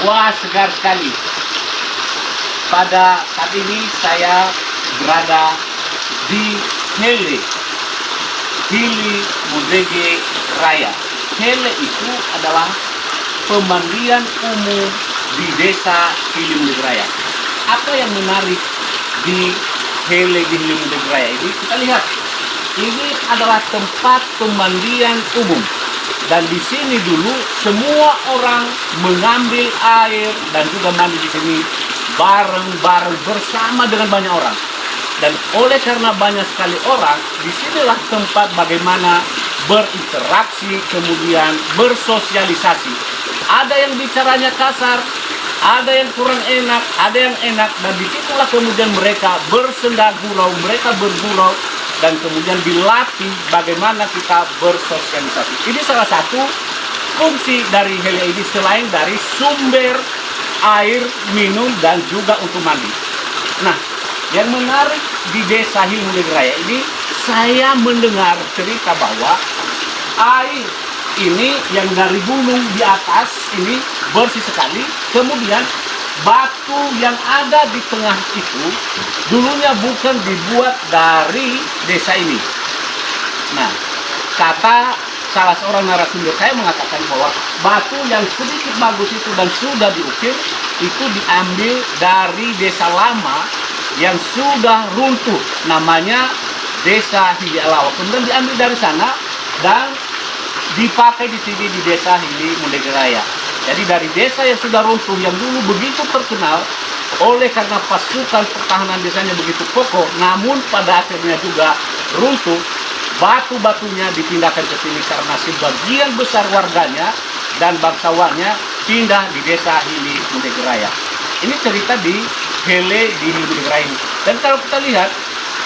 Wah, segar sekali. Pada saat ini saya berada di Hele, Hili Mundege Raya. Hele itu adalah pemandian umum di desa Hili Mundege Raya. Apa yang menarik di Hele di Hili Mundege Raya ini? Kita lihat, ini adalah tempat pemandian umum. Dan di sini dulu semua orang mengambil air dan juga mandi di sini bareng-bareng bersama dengan banyak orang. Dan oleh karena banyak sekali orang, disinilah tempat bagaimana berinteraksi, kemudian bersosialisasi. Ada yang bicaranya kasar, ada yang kurang enak, ada yang enak, dan disitulah kemudian mereka bersenda gurau, mereka bergurau, dan kemudian dilatih bagaimana kita bersosialisasi. Ini salah satu fungsi dari Hele ini selain dari sumber air minum dan juga untuk mandi. Nah, yang menarik di desa Hili Mundege Raya ini, saya mendengar cerita bahwa air ini yang dari gunung di atas ini bersih sekali, kemudian batu yang ada di tengah itu dulunya bukan dibuat dari desa ini. Nah, kata salah seorang narasumber saya mengatakan bahwa batu yang sedikit bagus itu dan sudah diukir itu diambil dari desa lama yang sudah runtuh, namanya desa Hili Alawa. Kemudian diambil dari sana dan dipakai di sini di desa Hili Mundege Raya. Jadi dari desa yang sudah runtuh, yang dulu begitu terkenal oleh karena pasukan pertahanan desanya begitu kokoh, namun pada akhirnya juga runtuh, batu-batunya dipindahkan ke sini karena sebagian besar warganya dan bangsawannya pindah di desa Hili Mundege Raya. Ini cerita di Hele di Hili Mundege Raya ini. Dan kalau kita lihat,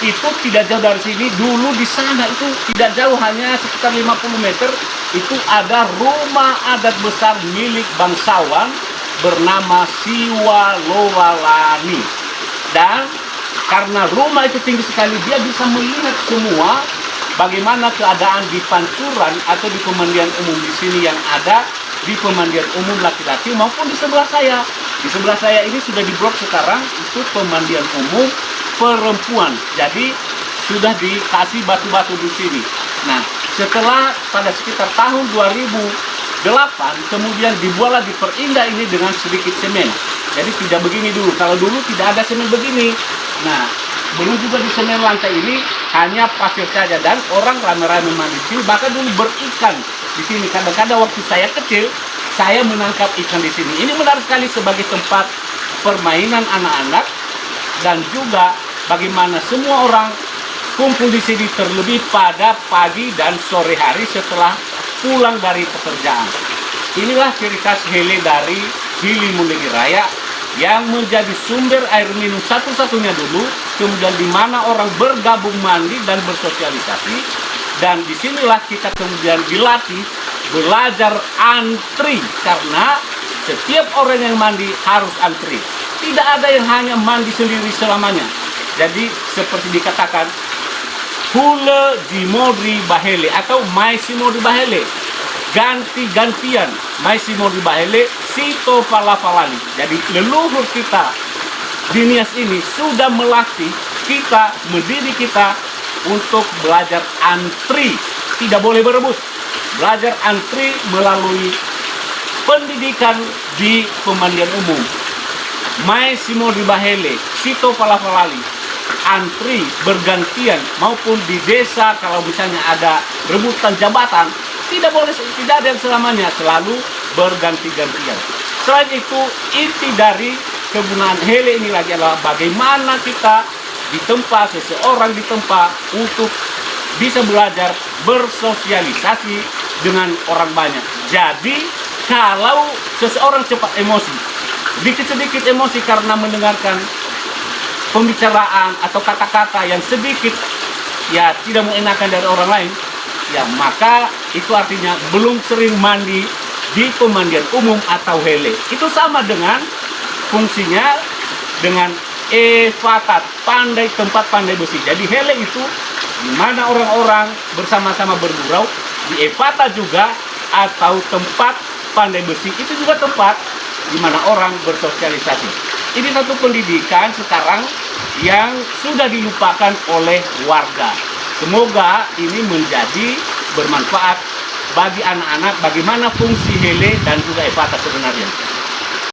itu tidak jauh dari sini, dulu di sana itu tidak jauh, hanya sekitar 50 meter, itu ada rumah adat besar milik bangsawan bernama Siwalowalani. Dan karena rumah itu tinggi sekali, dia bisa melihat semua bagaimana keadaan di pancuran atau di pemandian umum di sini yang ada di pemandian umum laki-laki maupun di sebelah saya. Di sebelah saya ini sudah diblok sekarang, itu pemandian umum perempuan. Jadi sudah dikasih batu-batu di sini. Nah, setelah pada sekitar tahun 2008 kemudian dibuatlah, diperindah ini dengan sedikit semen. Jadi tidak begini dulu. Kalau dulu tidak ada semen begini. Nah, belum juga di semen lantai ini, hanya pasir saja dan orang ramai-ramai mandi di sini. Bahkan dulu berikan di sini. Kadang-kadang waktu saya kecil, saya menangkap ikan di sini. Ini menarik sekali sebagai tempat permainan anak-anak dan juga bagaimana semua orang kumpul di sini terlebih pada pagi dan sore hari setelah pulang dari pekerjaan. Inilah ciri khas Hele dari Hili Mundege Raya yang menjadi sumber air minum satu-satunya dulu, kemudian di mana orang bergabung mandi dan bersosialisasi, dan disinilah kita kemudian dilatih belajar antri, karena setiap orang yang mandi harus antri. Tidak ada yang hanya mandi sendiri selamanya. Jadi seperti dikatakan, hule di modri bahele atau maisi modri bahele, ganti-gantian maisi modri bahele, sito palafalali. Jadi leluhur kita di Nias ini sudah melatih kita, mendidik kita untuk belajar antri, tidak boleh berebut. Belajar antri melalui pendidikan di pemandian umum. Mai simo di bahele, sito palafalali, antri bergantian, maupun di desa kalau misalnya ada rebutan jabatan, tidak boleh, tidak ada yang selamanya, selalu berganti-gantian. Selain itu, inti dari kegunaan Hele ini lagi adalah bagaimana kita ditempa, seseorang ditempa untuk bisa belajar bersosialisasi dengan orang banyak. Jadi kalau seseorang cepat emosi, sedikit-sedikit emosi karena mendengarkan pembicaraan atau kata-kata yang sedikit ya tidak mengenakan dari orang lain, ya maka itu artinya belum sering mandi di pemandian umum atau Hele. Itu sama dengan fungsinya dengan evatat, pandai tempat pandai besi. Jadi Hele itu di mana orang-orang bersama-sama bergurau. Di evata juga atau tempat pandai besi itu juga tempat di mana orang bersosialisasi. Ini satu pendidikan sekarang yang sudah dilupakan oleh warga. Semoga ini menjadi bermanfaat bagi anak-anak bagaimana fungsi hele dan juga epata sebenarnya.